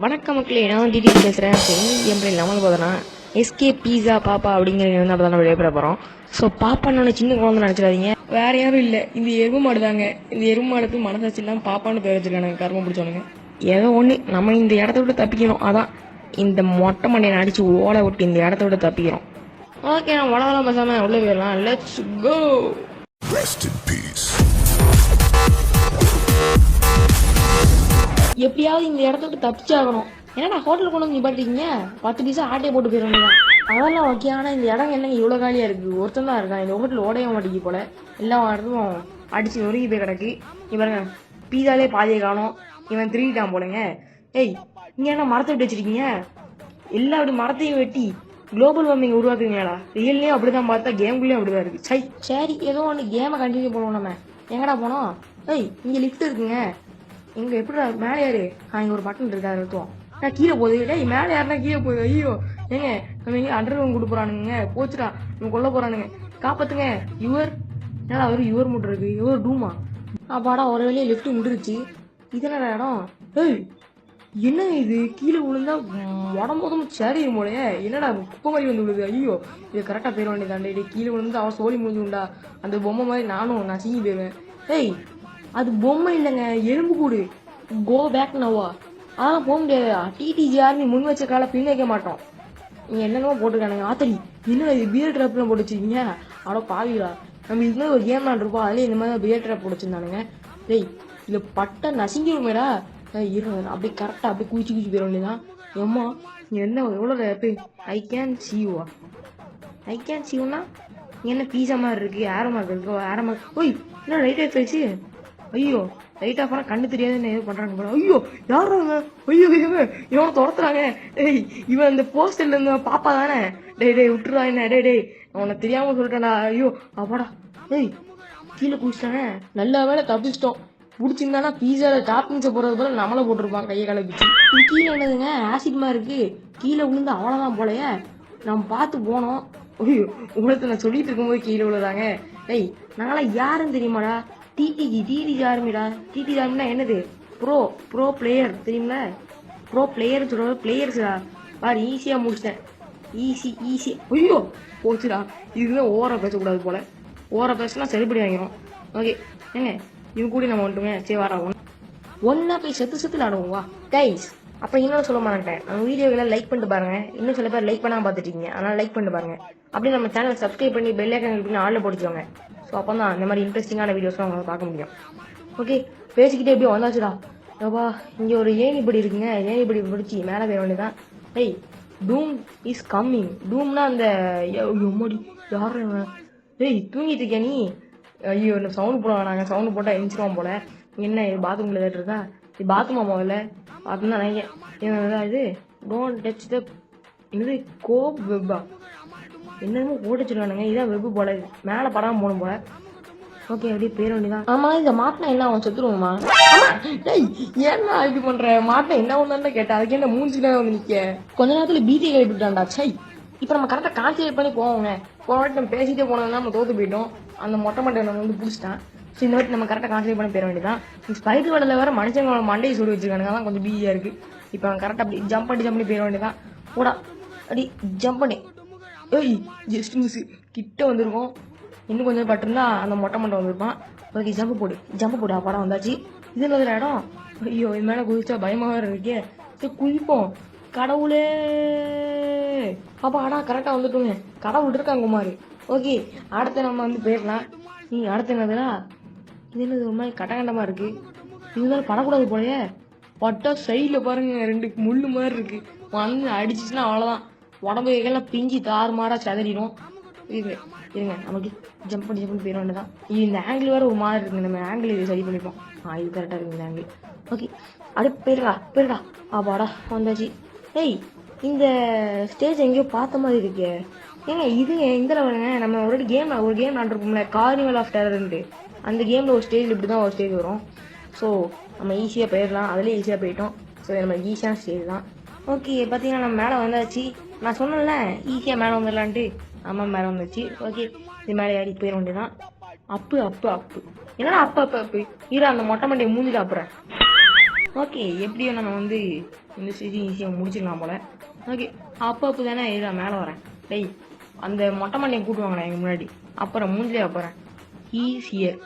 வணக்கம் மக்களே, நான் டிடி பேசுகிறேன். எப்படி நம்மளுக்கு பார்த்தோன்னா எஸ்கே பீஸா பாப்பா அப்படிங்கிறது வந்து அப்போ தான் விளையாட போகிறோம். ஸோ பாப்பான்னு சின்ன குழந்தை நினச்சிடாதீங்க, வேற யாரும் இல்லை, இந்த எருமை மாடு தாங்க. இந்த எருமை மாடுக்கு மனசாட்சி இல்லாமல் பாப்பான்னு பேர் வச்சிருக்கானுங்க, கரும பிடிச்சவனுங்க. ஏதோ ஒன்று நம்ம இந்த இடத்த விட்டு தப்பிக்கணும், அதான் இந்த மொட்டை மண்டையை அடித்து ஓலை விட்டு இந்த இடத்த விட்டு தப்பிக்கிறோம். ஓகே, நான் உலகம் பேசாமல் உள்ளே போயிடலாம். Let's go. எப்படியாவது இந்த இடத்த விட்டு தப்பிச்சாகணும். ஏன்னா ஹோட்டலுக்கு கொண்டு வந்து நிப்பாட்டிருக்கீங்க, 10 பைசா ஆட்டையை போட்டு போயிடுவாங்க. அதெல்லாம் ஓகே. ஆனால் இந்த இடம் என்னங்க இவ்வளோ காலியாக இருக்குது? ஒருத்தன் தான் இருக்கான். இந்த ஹோட்டல் ஓடைய மாட்டேங்கி போல, எல்லா இடத்தும் அடிச்சு நொறுங்கி போய் கிடக்கு. இவருங்க பீஸாலே பாதியை காணும். இவன் திருடிட்டான் போலங்க. ஏய், இங்கே என்ன மரத்தை விட்டு வச்சிருக்கீங்க? எல்லா அப்படி மரத்தையும் வெட்டி குளோபல் வார்மிங் உருவாக்குறீங்களா? ரியல்லையும் அப்படிதான் பார்த்தா கேம்குள்ளேயும் அப்படிதான் இருக்கு. சரி, ஏதோ ஒன்று கேமை கண்டினியூ பண்ணுவோம். நம்ம எங்கடா போனோம்? ஏய், இங்கே லிஃப்ட் இருக்குங்க. இங்கே எப்படி மேலே யாரு? இங்கே ஒரு பட்டன் இருக்காரு, நிறுத்துவோம். நான் கீழே போகுது. டேய், மேலே யாருன்னா கீழே போகுது. ஐயோ ஏங்க, நம்ம எங்கே அண்டர் கிரவுண்ட் கொடுக்க போறானுங்க. போச்சுடா, நம்ம கொல்ல போறானுங்க, காப்பாத்துங்க. யுவர் ஏன்னா அவரு யுவர் மூட்டை இருக்கு. யுவர் டூமா? அப்பாடா, ஒரு வழியாக லிஃப்ட் முடிருச்சு. இது என்னடா இடம்? ஏய், என்ன இது? கீழே விழுந்தா உடம்போதும் சரி போலையே. என்னடா குப்பை மாதிரி வந்து விழுது? ஐயோ, இது கரெக்டாக போயிட வேண்டியதாண்டே. கீழே விழுந்து அவன் சோழி முடிஞ்சுண்டா. அந்த பொம்மை மாதிரி நான் சீங்கி போயிடுவேன். ஏய், அது பொம்மை இல்லைங்க, எலும்பு கூடு. கோ பேக் நவா. அதெல்லாம் போக முடியாது. டிடிஜி ஆர்மி முன் வச்ச காலை பின் வைக்க மாட்டோம். நீங்கள் என்னென்னமோ போட்டுருக்கானுங்க. ஆத்தடி, என்ன இது பியர் ட்ராப்லாம் போட்டு வச்சிருக்கீங்க? அவ்வளோ பாவிகளா, நம்ம இது மாதிரி ஒரு கேம் விளாண்டுருப்போம், அதுலேயே இந்த மாதிரி பியர் ட்ராப் போட்டு வச்சிருந்தானுங்க. டேய், இது பட்டை நசிங்கிருமேடா. இருங்க, அப்படியே கரெக்டாக அப்படியே குச்சி போயிட வேண்டியதான். எம்மா, நீ என்ன எவ்வளோ ரேப்பு? ஐ கேன் சீவா. ஐ கேன் சீவுனா என்ன பீஸா மாதிரி இருக்குது? ஆரமாக இருக்கு, ஆரமாக. ஓய், என்ன ரைட் ஆஃப் ஆயிடுச்சு? ஐயோ, லைட் ஆஃப் ஆனால் கண்ணு தெரியாதுன்னு எதுவும் பண்ணுறாங்க போல. ஐயோ, யாரும்? ஐயோ, இவனை துரத்துறாங்க. டேய், இவன் இந்த போஸ்டர்ல இருந்து பாப்பா தானே? டேய் விட்டுறா என்ன? டேய், அவனை தெரியாமல் சொல்லிட்டேன்டா. ஐயோ அப்பாடா. டேய், கீழே குடிச்சிட்டானே. நல்ல வேலை தப்பிச்சிட்டோம். பிடிச்சிருந்தானா பீஸாவில் டாப்பிங்ஸை போடுறது போல நம்மளை போட்டிருப்பான் கையை காலை பிடிச்சி. இது கீழே என்னதுங்க? ஆசிட்மா இருக்கு. கீழே விழுந்து அவ்வளோதான் போலையே. நம்ம பார்த்து போனோம். ஐயோ, உங்களுக்கு நான் சொல்லிட்டு இருக்கும்போது கீழே விழுதாங்க. டேய், நாங்களாம் யாருன்னு தெரியுமாடா? டிடி ஆர்மிடா. டிடி ஆர்மினா என்னது? ப்ரோ பிளேயர் தெரியுங்களா? ப்ரோ பிளேயர் சொல்ற பிளேயர்ஸ்டா. பாரு, ஈஸியாக முடிச்சிட்டேன். ஈஸி. ஐயோ போச்சுடா. இதுதான் ஓவராக பேசக்கூடாது போல. ஓவராக பேசினா செலிபிரி வாங்கிடும். ஓகே, ஏங்க இவங்க கூட நம்ம வந்துட்டுங்க. சரி, வரா ஒன்றா போய் செத்து விளாடுவோம் வா கைஸ். அப்போ இன்னொன்று சொல்ல மாட்டேன், நம்ம வீடியோவில் லைக் பண்ணிட்டு பாருங்க. இன்னும் சில பேர் லைக் பண்ணாமல் பார்த்துட்டீங்க, அதனால் லைக் பண்ணிட்டு பாருங்க. அப்படியே நம்ம சேனல் சப்ஸ்கிரைப் பண்ணி பெல் ஐக்கான் கிளிக் பண்ணி ஆளில் போட்டுக்கோங்க. ஸோ அப்போ தான் இந்த மாதிரி இன்ட்ரெஸ்டிங்கான வீடியோஸ்லாம் உங்களால் பார்க்க முடியும். ஓகே, பேசிக்கிட்டே எப்படியும் வந்தாச்சுடா. அப்பா, இங்கே ஒரு ஏணிப்படி இருக்குங்க. ஏணிப்படி பிடிச்சி மேலே போயிட வேண்டியதான். ஏய், டூம் இஸ் கம்மிங். டூம்னா அந்த எம்மடி யார்? ஏய், தூங்கிட்டு இருக்கியா நீ? ஐயோ, இந்த சவுண்டு போடுவாங்க. நாங்கள் சவுண்டு போட்டால் எழுந்திருவோம் போல. என்ன இது பாத்ரூமில் ஏதாட்டு இருக்கா? இது பாத்ரூமா முதல்ல? அதுதான் நினைக்கிறேன். என்னதான் இது? டோன்ட் டச் த இது கோப் வெப்பா. என்னமோ போட்டு வச்சுருவானுங்க. இதான் வெப்பு போல. மேலே படாமல் போகணும் போல. ஓகே, அப்படியே பேர வேண்டியதான். ஆமாம், இதை மாட்டினா என்ன அவன் செத்துருவோமா? டேய், ஏன்னா இப்படி பண்ணுற? மாட்டினா என்ன ஒன்று கேட்டேன். அதுக்கு என்ன மூஞ்சில வந்து நிற்க? கொஞ்ச நேரத்தில் பீதி கிளப்பிட்டான்டா. சை, இப்போ நம்ம கரெக்டாக கான்சன்ட்ரேட் பண்ணி போவோங்க. போன வாட்டி நம்ம பேசிகிட்டே போனதுனா நம்ம தோற்று போயிட்டோம். அந்த மொட்டை மட்டை நம்ம வந்து பிடிச்சிட்டான். ஸோ இந்த வாட்டி நம்ம கரெக்டாக கான்சன்ட்ரேட் பண்ணி போயிட வேண்டியதான். இந்த ஸ்பைடர் வேலையில் வேறு மனுஷங்க மண்டையை சொல்லி வச்சுருக்கானுங்க. அதான் கொஞ்சம் பீதியாக இருக்குது. இப்போ அவன் கரெக்டாக அப்படி ஜம்ப் பண்ணி போயிட வேண்டியதான். போடா, அடி ஜம்ப் பண்ணி. ஏய், ஜஸ்ட் மிஸ். கிட்ட வந்திருக்கோம். இன்னும் கொஞ்சம் பட்டிருந்தா அந்த மொட்டை மண்டை வந்திருப்பான். ஓகே, ஜம்ப் போடு. படம் வந்தாச்சு. இது நல்ல இடம். ஐயோ, இது மேலே குதிச்சா பயமாக இருக்கே. சரி, குதிப்போம். கடவுளே பாப்பா, ஆனால் கரெக்டாக வந்துட்டோங்க. கடவுள் இருக்காங்க குமார். ஓகே, அடுத்த நம்ம வந்து போயிடலாம். அடுத்து என்னதுன்னா, இது என்னது ஒரு மாதிரி கட்டகண்டமாக இருக்குது. இதுதான் படக்கூடாது போலையே. பட்டா சைடில் பாருங்க, 2 முள்ளு மாதிரி இருக்குது. வந்து அடிச்சிச்சுன்னா அவ்வளோதான். உடம்பு கைகள்லாம் பிஞ்சு தாறுமாறாக சதறிடும். இருங்க நமக்கு ஜம்ப் பண்ணி போயிட வேண்டியதான். இந்த ஆங்கிள் வேறு ஒரு மாதிரி இருக்குங்க. நம்ம ஆங்கிள் இது சரி பண்ணிப்போம். இது கரெக்டாக இருக்குது இந்த ஆங்கிள். ஓகே, அப்படியே போயிருடா. ஆப்பாடா, வந்தாச்சு. ஏய், இந்த ஸ்டேஜ் எங்கேயோ பார்த்த மாதிரி இருக்கே. ஏங்க இதுங்க இந்த லெவலுங்க. நம்ம ஒரு கேம் விளாண்டுருப்போம்ல, கார்னிவல் ஆஃப் டெரர்ன்ட்டு. அந்த கேமில் ஒரு ஸ்டேஜ் இப்படி தான் ஒரு ஸ்டேஜ் வரும். ஸோ நம்ம ஈஸியாக போயிடலாம். அதிலே ஈஸியாக போயிட்டோம். ஸோ நம்ம ஈஸியான ஸ்டேஜ் தான். ஓகே, பார்த்தீங்கன்னா நம்ம மேலே வந்தாச்சு. நான் சொன்னேன்ல ஈஸியாக மேலே வந்துடலான்ட்டு. ஆமாம், மேலே வந்துச்சு. ஓகே, இது மேலே ஏறி போயிட வேண்டியதான். அப்பு என்னடா அப்பு இரு, அந்த மொட்டை மண்டையை மூஞ்சிட்டு அப்புறம் ஓகே, எப்படியோ நம்ம வந்து இந்த ஈஸியாக முடிச்சிடலாம் போல. ஓகே, அப்போ தானே நான் மேலே வரேன். டேய், அந்த மொட்டை மண்டையை கூட்டுவாங்கண்ணா எங்கள் முன்னாடி. அப்புறம் மூஞ்சிலே போகிறேன். ஈஸியர்.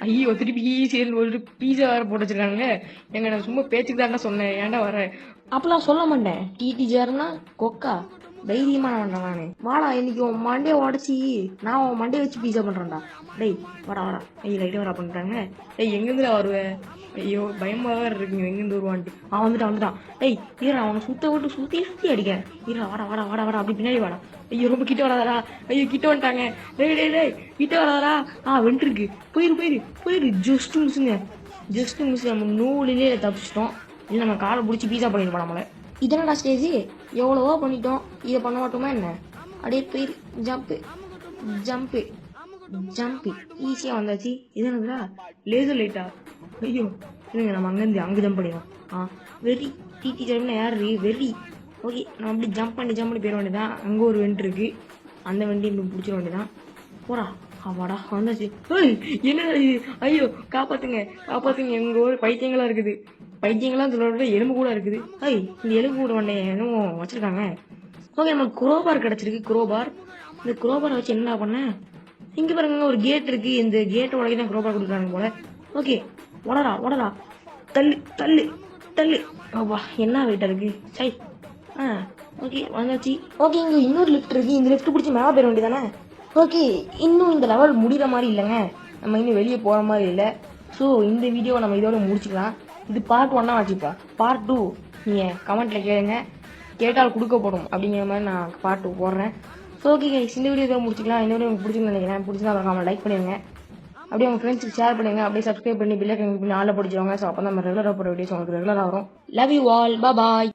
ஐயோ, திருப்பி ஈஸியர்னு ஒரு பீஸா வேறு போட்டு வச்சிருக்காங்க. எங்க நான் சும்மா பேச்சுக்கு தானே சொன்னேன், ஏன்டா வரேன் அப்பெல்லாம் சொல்ல மாட்டேன். டீச்சர்னா கொக்கா தைரியமான வேண்டாம் நானு. வாடா, இன்னைக்கு உன் மண்டையை உடச்சி நான் உன் மண்டையை வச்சு பீஸா பண்றேன்டா. டேய் வாடா வாடா. ஐயோ லைட்டாக வரா பண்ணிட்டாங்க. டேய் எங்கேருந்துடா வருவேன்? ஐயோ பயமா வேறு இருக்குங்க, எங்கேருந்து வருவான்ட்டு. வந்துட்டான். டேய் ஈரா, அவனை சுற்றி அடிக்க. ஈரா வாடா வாடா வாடா வாடா, அப்படி பின்னாடி வாடா. ஐயோ ரொம்ப கிட்ட வராதா. ஐயோ கிட்ட வந்துட்டாங்க. டேய் டேய் டேய் கிட்ட வராதா. வென்ட்ருக்கு. போயிரு. ஜஸ்ட் மிஸ் நம்ம நூலிலே தப்பிச்சிட்டோம். இல்லை நம்ம காலை பிடிச்சி பீஸா பண்ணிருப்போம் நம்மளை. இதனடா ஸ்டேஜ், எவ்வளவோ பண்ணிட்டோம், இதை பண்ண மாட்டோமா என்ன? அப்படியே போயிரு. ஜம்ப்பு ஈஸியாக வந்தாச்சு. இதனதுடா லேசர் லைட்டா. ஐயோ இல்லைங்க, நம்ம அங்கேருந்து அங்கே ஜம்ப் பண்ணிடலாம். வெறி டீச்சர்னா யாரு வெறி. ஓகே, நம்ம அப்படி ஜம்ப் பண்ணி போயிட வேண்டியதான். அங்கே ஒரு வெண்ட் இருக்குது, அந்த வண்டியை இப்படி பிடிச்சிட வேண்டியதான். போடா ஆமாடா வந்தாச்சு. என்ன இது? ஐயோ காப்பாத்துங்க. எங்கள் ஊர் பைத்தியங்களா இருக்குது. பைத்தியங்களாம் சொல்ல எலும்பு கூட இருக்குது. இந்த எலும்பு கூட வண்டையை என்னமோ வச்சிருக்காங்க. ஓகே, நமக்கு குரோபார் கிடச்சிருக்கு. இந்த குரோபாரை வச்சு என்ன பண்ண? இங்கே பாருங்க, ஒரு கேட் இருக்கு. இந்த கேட்டை உடனே தான் குரோபார் கொடுக்குறாங்க போல. ஓகே, உடரா தள்ளு. அப்பா என்ன வெயிட்டா இருக்கு. சை. ஓகே வந்தாச்சு. ஓகே, இங்கே இன்னொரு லிஃப்ட் இருக்கு. இந்த லிஃப்ட் பிடிச்சி மேலே போயிட வேண்டியதானே? ஓகே, இன்னும் இந்த லெவல் முடிகிற மாதிரி இல்லைங்க. நம்ம இன்னும் வெளியே போகிற மாதிரி இல்லை. ஸோ இந்த வீடியோவை நம்ம இதோட முடிச்சுக்கலாம். இது பார்ட் 1 வச்சுப்பா. பார்ட் 2 நீங்கள் கமெண்ட்டில் கேளுங்க, கேட்டால் கொடுக்கப்படும் அப்படிங்கிற மாதிரி நான் பார்ட் 2 போடுறேன். ஸோ ஓகே கைஸ், இந்த வீடியோ இதோட முடிச்சிக்கலாம். இந்த வீடியோ உங்களுக்கு பிடிச்சின்னு நினைக்கிறேன். பிடிச்சிருந்தா மறக்காம லைக் பண்ணிடுங்க. அப்படியே உங்கள் ஃப்ரெண்ட்ஸுக்கு ஷேர் பண்ணுங்கள். அப்படியே சப்ஸ்கிரைப் பண்ணி பில்லை கனெக்ட் பண்ணி ஆளில் பிடிச்சவங்க. ஸோ அப்போ நம்ம ரெகுலராக போகிற வீடியோஸ் உங்களுக்கு ரெகுலராக வரும். Love you all. பாய்.